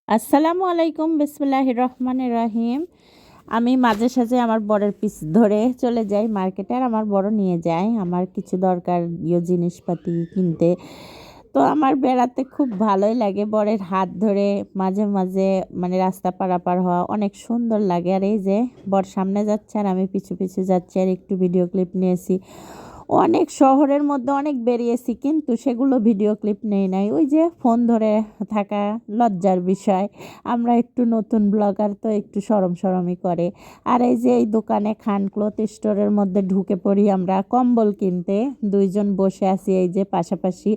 আসসালামু আলাইকুম, বিসমিল্লাহির রহমানির রহিম। আমি মাঝে সাঝে আমার বরের পিছ ধরে চলে যাই মার্কেটে, আর আমার বড় নিয়ে যায় আমার কিছু দরকার জিনিসপাতি কিনতে। তো আমার বেড়াতে খুব ভালোই লাগে, বরের হাত ধরে মাঝে মাঝে মানে রাস্তা পারাপার হওয়া অনেক সুন্দর লাগে। আর এই যে বর সামনে যাচ্ছে আর আমি পিছু পিছু যাচ্ছি, আর একটু ভিডিও ক্লিপ নিয়েছি। অনেক শহরের মধ্যে অনেক বেরিয়েছি, কিন্তু সেগুলো ভিডিও ক্লিপ নেই নাই, ওই যে ফোন ধরে থাকা লজ্জার বিষয়। আমরা একটু নতুন ব্লগার, তো একটু সরম সরমই করে। আর এই যে এই দোকানে খান ক্লথ স্টোরের মধ্যে ঢুকে পড়ি আমরা কম্বল কিনতে। দুইজন বসে আছি এই যে পাশাপাশি।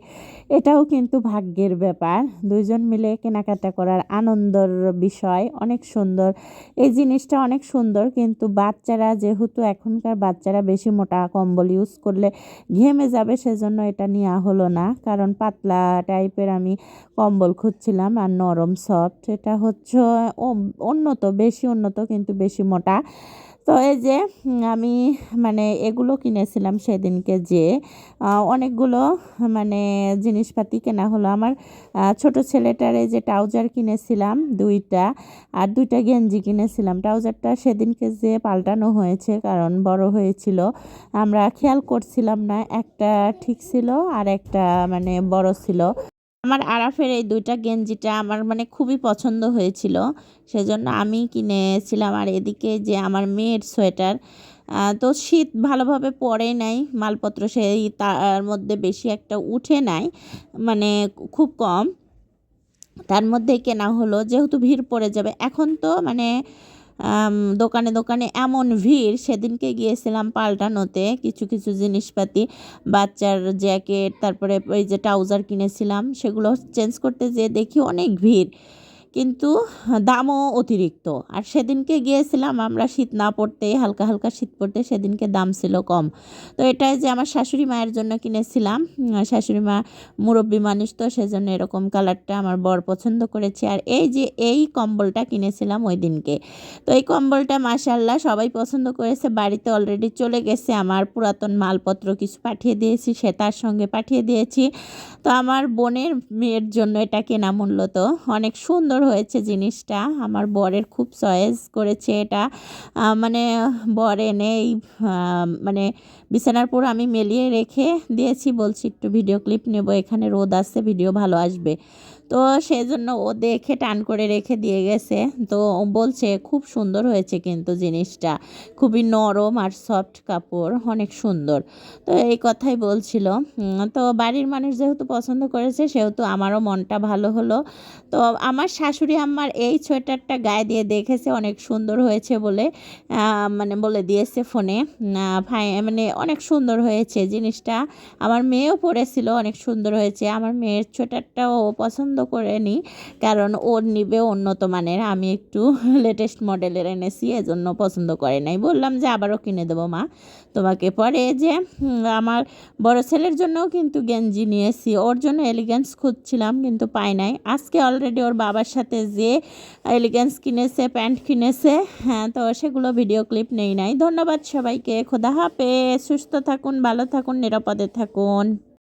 এটাও কিন্তু ভাগ্যের ব্যাপার, দুইজন মিলে কেনাকাটা করার আনন্দর বিষয়। অনেক সুন্দর এই জিনিসটা, অনেক সুন্দর। কিন্তু বাচ্চারা, যেহেতু এখনকার বাচ্চারা বেশি মোটা কম্বল ইউজ করলে ঘেমে যাবে, সেজন্য এটা নেওয়া হলো না। কারণ পাতলা টাইপের আমি কম্বল খুঁজছিলাম, আর নরম সফট। এটা হচ্ছে উন্নত, বেশি উন্নত কিন্তু বেশি মোটা। তো এই যে আমি মানে এগুলো কিনেছিলাম সেদিনকে, যে অনেকগুলো মানে জিনিসপাতি কেনা হলো আমার। ছোট ছেলেটার এই যে ট্রাউজার কিনেছিলাম দুইটা, আর দুইটা গেঞ্জি কিনেছিলাম। ট্রাউজারটা সেদিনকে যে পাল্টানো হয়েছে, কারণ বড় হয়েছিল, আমরা খেয়াল করছিলাম না, একটা ঠিক ছিল আর একটা মানে বড় ছিল। আমার আরাফের এই দুইটা গেঞ্জিটা আমার মানে খুবই পছন্দ হয়েছিল, সেজন্য আমি কিনেছিলাম। আর এদিকে যে আমার মেয়ের সোয়েটার, তো শীত ভালোভাবে পড়ে নাই, মালপত্র সেই তার মধ্যে বেশি একটা উঠে নাই, মানে খুব কম। তার মধ্যে কেনা হলো, যেহেতু ভিড় পড়ে যাবে এখন, তো মানে দোকানে দোকানে এমন ভিড়। সেদিনকে গিয়েছিলাম পাল্টানোতে কিছু কিছু জিনিসপাতি, বাচ্চার জ্যাকেট, তারপরে এই যে ট্রাউজার কিনেছিলাম, সেগুলো চেঞ্জ করতে যেয়ে দেখি অনেক ভিড়, কিন্তু দামও অতিরিক্ত। আর সেদিনকে গিয়েছিলাম আমরা শীত না পড়তে, হালকা হালকা শীত পড়তে, সেদিনকে দাম ছিল কম। তো এটাই যে আমার শাশুড়ি মায়ের জন্য কিনেছিলাম। শাশুড়ি মা মুরব্বী মানুষ, তো সেজন্য এরকম কালারটা আমার বর পছন্দ করেছে। আর এই যে এই কম্বলটা কিনেছিলাম ওই দিনকে, তো এই কম্বলটা মাশাআল্লাহ সবাই পছন্দ করেছে। বাড়িতে অলরেডি চলে গেছে, আমার পুরাতন মালপত্র কিছু পাঠিয়ে দিয়েছি, সে তার সঙ্গে পাঠিয়ে দিয়েছি। তো আমার বোনের মেয়ের জন্য এটা কেনা, মূল্য তো অনেক সুন্দর হয়েছে জিনিসটা, আমার বরের খুব চয়েস করেছে এটা। মানে বর এনে এই মানে বিছানার পর আমি মেলিয়ে রেখে দিয়েছি, বলছি একটু ভিডিও ক্লিপ নেব, এখানে রোদ আসছে, ভিডিও ভালো আসবে। তো সেজন্য ও দেখে টান করে রেখে দিয়ে গেছে। তো ও বলছে খুব সুন্দর হয়েছে, কিন্তু জিনিসটা খুবই নরম আর সফট কাপড়, অনেক সুন্দর। তো এই কথাই বলছিল। তো বাড়ির মানুষ যেহেতু পছন্দ করেছে, সেহেতু আমারও মনটা ভালো হলো। তো আমার শাশুড়ি আমার এই সোয়েটারটা গায়ে দিয়ে দেখেছে অনেক সুন্দর হয়েছে বলে, মানে বলে দিয়েছে ফোনে, মানে অনেক সুন্দর হয়েছে জিনিসটা। আমার মেয়েও পরেছিল, অনেক সুন্দর হয়েছে। আমার মেয়ের সোয়েটারটাও ও পছন্দ করেনি, কারণ ওর নিবে উন্নত মানের, আমি একটু লেটেস্ট মডেলের এনেছি, এজন্য পছন্দ করে নাই। বললাম যে আবারও কিনে দেবো মা তোমাকে। পরে যে আমার বড় ছেলের জন্যও কিন্তু গেঞ্জি নিয়েছি, ওর জন্য এলিগেন্স খুঁজছিলাম কিন্তু পাই নাই। আজকে অলরেডি ওর বাবার সাথে যে এলিগেন্স কিনেছে, প্যান্ট কিনেছে। হ্যাঁ, তো সেগুলো ভিডিও ক্লিপ নেই নাই। ধন্যবাদ সবাইকে, খোদা হাফেজ, সুস্থ থাকুন, ভালো থাকুন, নিরাপদে থাকুন।